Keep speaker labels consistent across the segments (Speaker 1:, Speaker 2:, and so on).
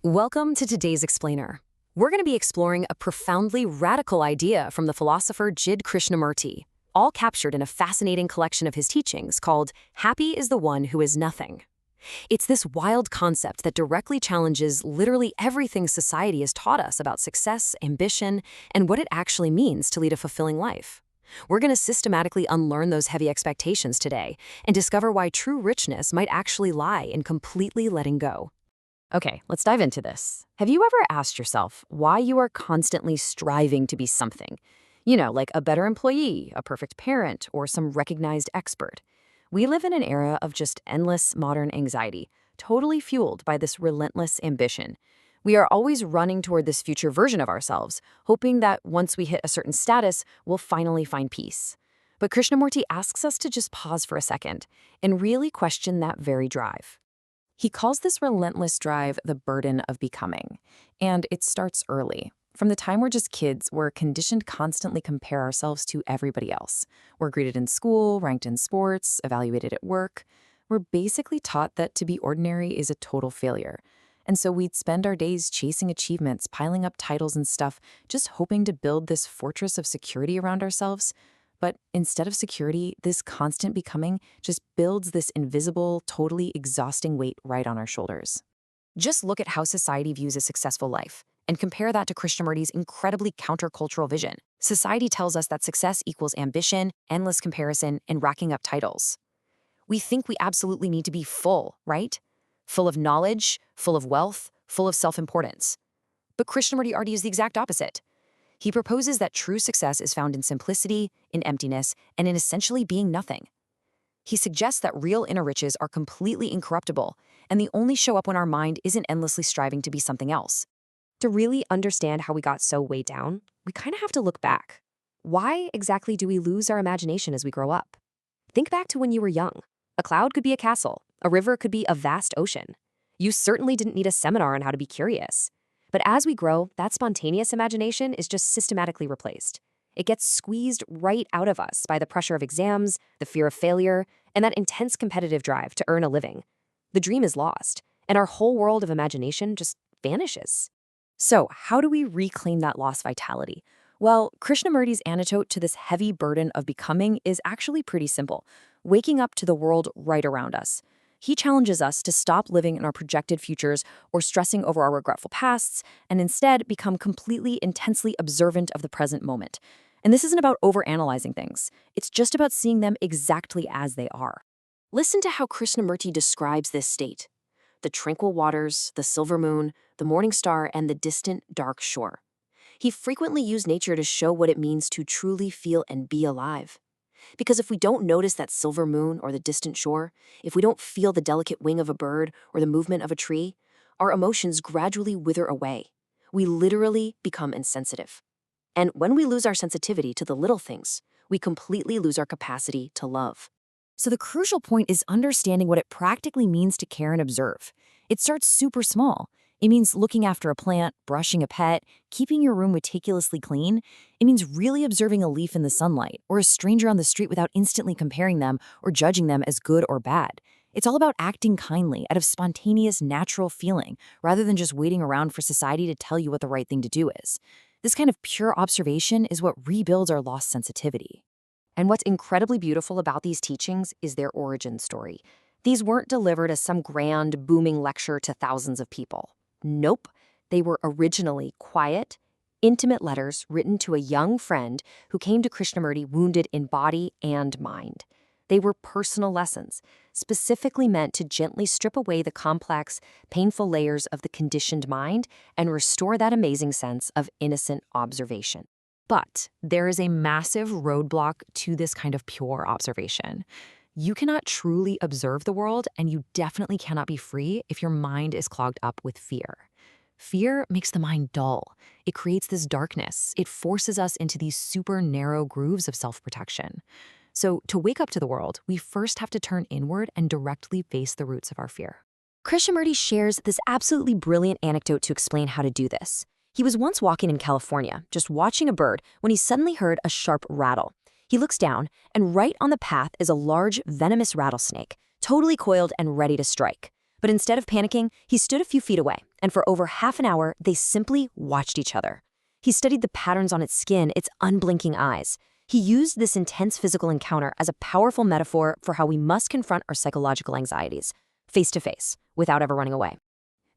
Speaker 1: Welcome to today's Explainer. We're going to be exploring a profoundly radical idea from the philosopher Jiddu Krishnamurti, all captured in a fascinating collection of his teachings called Happy is the One Who Is Nothing. It's this wild concept that directly challenges literally everything society has taught us about success, ambition, and what it actually means to lead a fulfilling life. We're going to systematically unlearn those heavy expectations today and discover why true richness might actually lie in completely letting go. Okay, let's dive into this. Have you ever asked yourself why you are constantly striving to be something? Like a better employee, a perfect parent, or some recognized expert. We live in an era of just endless modern anxiety, totally fueled by this relentless ambition. We are always running toward this future version of ourselves, hoping that once we hit a certain status, we'll finally find peace. But Krishnamurti asks us to just pause for a second and really question that very drive. He calls this relentless drive the burden of becoming, and it starts early. From the time we're just kids, we're conditioned to constantly compare ourselves to everybody else. We're graded in school, ranked in sports, evaluated at work. We're basically taught that to be ordinary is a total failure. And so we'd spend our days chasing achievements, piling up titles and stuff, just hoping to build this fortress of security around ourselves. But instead of security, this constant becoming just builds this invisible, totally exhausting weight right on our shoulders. Just look at how society views a successful life, and compare that to Krishnamurti's incredibly countercultural vision. Society tells us that success equals ambition, endless comparison, and racking up titles. We think we absolutely need to be full, right? Full of knowledge, full of wealth, full of self-importance. But Krishnamurti argues the exact opposite. He proposes that true success is found in simplicity, in emptiness, and in essentially being nothing. He suggests that real inner riches are completely incorruptible, and they only show up when our mind isn't endlessly striving to be something else.
Speaker 2: To really understand how we got so way down, we kind of have to look back. Why exactly do we lose our imagination as we grow up? Think back to when you were young. A cloud could be a castle. A river could be a vast ocean. You certainly didn't need a seminar on how to be curious. But as we grow, that spontaneous imagination is just systematically replaced. It gets squeezed right out of us by the pressure of exams, the fear of failure, and that intense competitive drive to earn a living. The dream is lost, and our whole world of imagination just vanishes.
Speaker 1: So, how do we reclaim that lost vitality? Well, Krishnamurti's antidote to this heavy burden of becoming is actually pretty simple: waking up to the world right around us. He challenges us to stop living in our projected futures or stressing over our regretful pasts, and instead become completely, intensely observant of the present moment. And this isn't about overanalyzing things. It's just about seeing them exactly as they are. Listen to how Krishnamurti describes this state: the tranquil waters, the silver moon, the morning star, and the distant, dark shore. He frequently used nature to show what it means to truly feel and be alive. Because if we don't notice that silver moon or the distant shore, if we don't feel the delicate wing of a bird or the movement of a tree, our emotions gradually wither away. We literally become insensitive. And when we lose our sensitivity to the little things, we completely lose our capacity to love. So the crucial point is understanding what it practically means to care and observe. It starts super small. It means looking after a plant, brushing a pet, keeping your room meticulously clean. It means really observing a leaf in the sunlight or a stranger on the street without instantly comparing them or judging them as good or bad. It's all about acting kindly out of spontaneous, natural feeling, rather than just waiting around for society to tell you what the right thing to do is. This kind of pure observation is what rebuilds our lost sensitivity.
Speaker 2: And what's incredibly beautiful about these teachings is their origin story. These weren't delivered as some grand, booming lecture to thousands of people. Nope, they were originally quiet, intimate letters written to a young friend who came to Krishnamurti wounded in body and mind. They were personal lessons, specifically meant to gently strip away the complex, painful layers of the conditioned mind and restore that amazing sense of innocent observation.
Speaker 1: But there is a massive roadblock to this kind of pure observation. You cannot truly observe the world, and you definitely cannot be free if your mind is clogged up with fear. Fear makes the mind dull. It creates this darkness. It forces us into these super narrow grooves of self-protection. So to wake up to the world, we first have to turn inward and directly face the roots of our fear. Krishnamurti shares this absolutely brilliant anecdote to explain how to do this. He was once walking in California, just watching a bird, when he suddenly heard a sharp rattle. He looks down, and right on the path is a large, venomous rattlesnake, totally coiled and ready to strike. But instead of panicking, he stood a few feet away, and for over half an hour, they simply watched each other. He studied the patterns on its skin, its unblinking eyes. He used this intense physical encounter as a powerful metaphor for how we must confront our psychological anxieties, face to face, without ever running away.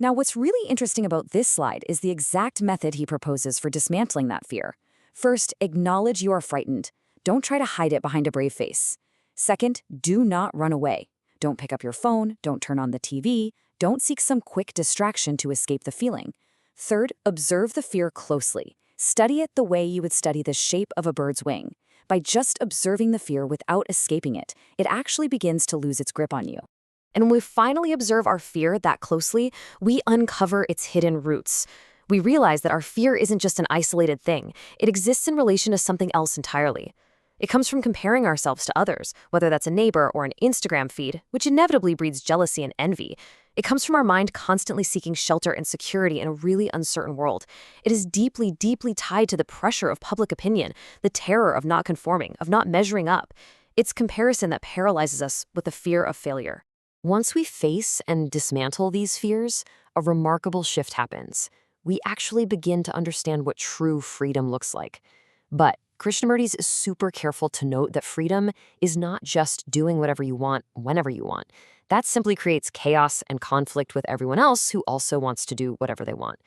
Speaker 1: Now, what's really interesting about this slide is the exact method he proposes for dismantling that fear. First, acknowledge you are frightened. Don't try to hide it behind a brave face. Second, do not run away. Don't pick up your phone, don't turn on the TV, don't seek some quick distraction to escape the feeling. Third, observe the fear closely. Study it the way you would study the shape of a bird's wing. By just observing the fear without escaping it, it actually begins to lose its grip on you. And when we finally observe our fear that closely, we uncover its hidden roots. We realize that our fear isn't just an isolated thing. It exists in relation to something else entirely. It comes from comparing ourselves to others, whether that's a neighbor or an Instagram feed, which inevitably breeds jealousy and envy. It comes from our mind constantly seeking shelter and security in a really uncertain world. It is deeply, deeply tied to the pressure of public opinion, the terror of not conforming, of not measuring up. It's comparison that paralyzes us with the fear of failure. Once we face and dismantle these fears, a remarkable shift happens. We actually begin to understand what true freedom looks like. But Krishnamurti is super careful to note that freedom is not just doing whatever you want, whenever you want. That simply creates chaos and conflict with everyone else who also wants to do whatever they want.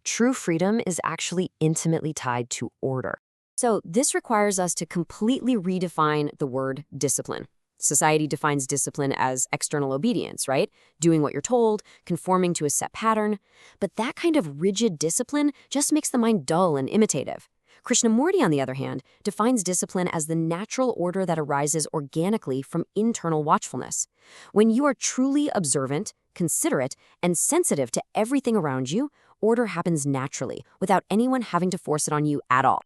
Speaker 1: True freedom is actually intimately tied to order. So this requires us to completely redefine the word discipline. Society defines discipline as external obedience, right? Doing what you're told, conforming to a set pattern. But that kind of rigid discipline just makes the mind dull and imitative. Krishnamurti, on the other hand, defines discipline as the natural order that arises organically from internal watchfulness. When you are truly observant, considerate, and sensitive to everything around you, order happens naturally, without anyone having to force it on you at all.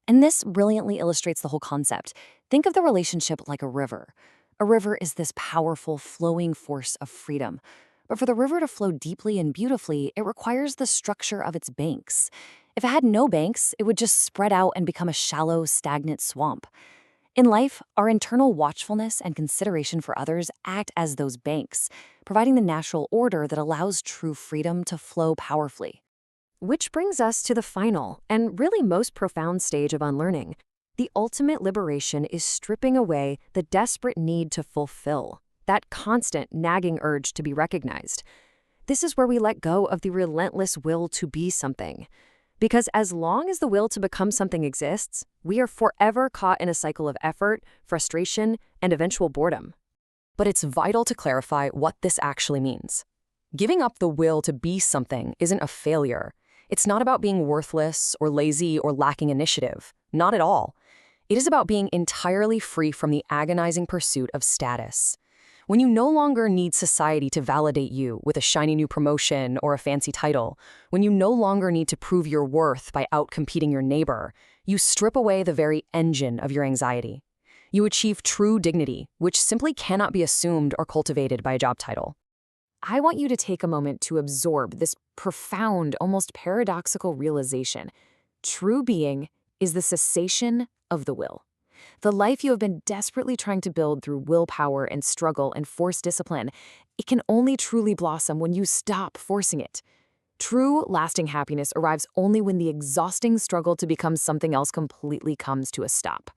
Speaker 1: And this brilliantly illustrates the whole concept. Think of the relationship like a river. A river is this powerful, flowing force of freedom. But for the river to flow deeply and beautifully, it requires the structure of its banks. If it had no banks, it would just spread out and become a shallow, stagnant swamp. In life, our internal watchfulness and consideration for others act as those banks, providing the natural order that allows true freedom to flow powerfully. Which brings us to the final, and really most profound stage of unlearning. The ultimate liberation is stripping away the desperate need to fulfill, that constant, nagging urge to be recognized. This is where we let go of the relentless will to be something. Because as long as the will to become something exists, we are forever caught in a cycle of effort, frustration, and eventual boredom. But it's vital to clarify what this actually means. Giving up the will to be something isn't a failure. It's not about being worthless or lazy or lacking initiative. Not at all. It is about being entirely free from the agonizing pursuit of status. When you no longer need society to validate you with a shiny new promotion or a fancy title, when you no longer need to prove your worth by outcompeting your neighbor, you strip away the very engine of your anxiety. You achieve true dignity, which simply cannot be assumed or cultivated by a job title. I want you to take a moment to absorb this profound, almost paradoxical realization. True being is the cessation of the will. The life you have been desperately trying to build through willpower and struggle and forced discipline, it can only truly blossom when you stop forcing it. True, lasting happiness arrives only when the exhausting struggle to become something else completely comes to a stop.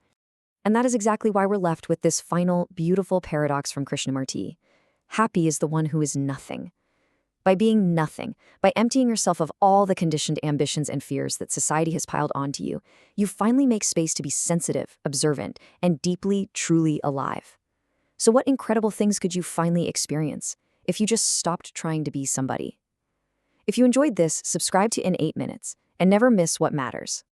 Speaker 1: And that is exactly why we're left with this final, beautiful paradox from Krishnamurti. Happy is the one who is nothing. By being nothing, by emptying yourself of all the conditioned ambitions and fears that society has piled onto you, you finally make space to be sensitive, observant, and deeply, truly alive. So what incredible things could you finally experience if you just stopped trying to be somebody? If you enjoyed this, subscribe to In 8 Minutes and never miss what matters.